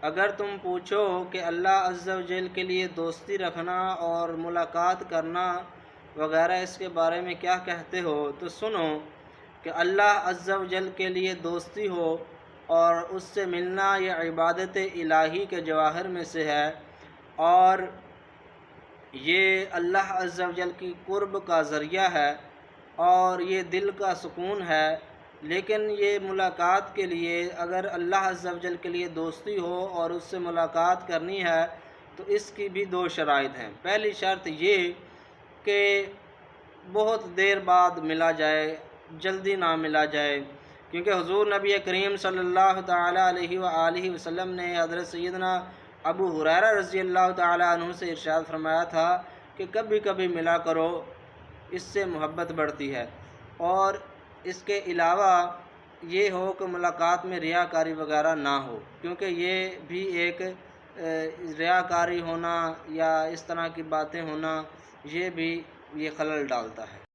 اگر تم پوچھو کہ اللہ عز و جل کے لیے دوستی رکھنا اور ملاقات کرنا وغیرہ اس کے بارے میں کیا کہتے ہو، تو سنو کہ اللہ عز و جل کے لیے دوستی ہو اور اس سے ملنا یہ عبادت الہی کے جواہر میں سے ہے، اور یہ اللہ عز و جل کی قرب کا ذریعہ ہے اور یہ دل کا سکون ہے۔ لیکن یہ ملاقات کے لیے اگر اللہ عز و جل کے لیے دوستی ہو اور اس سے ملاقات کرنی ہے تو اس کی بھی دو شرائط ہیں۔ پہلی شرط یہ کہ بہت دیر بعد ملا جائے، جلدی نہ ملا جائے، کیونکہ حضور نبی کریم صلی اللہ تعالیٰ علیہ وآلہ وسلم نے حضرت سیدنا ابو ہریرہ رضی اللہ تعالیٰ عنہ سے ارشاد فرمایا تھا کہ کبھی کبھی ملا کرو، اس سے محبت بڑھتی ہے۔ اور اس کے علاوہ یہ ہو کہ ملاقات میں ریاکاری وغیرہ نہ ہو، کیونکہ یہ بھی ایک ریاکاری ہونا یا اس طرح کی باتیں ہونا یہ بھی خلل ڈالتا ہے۔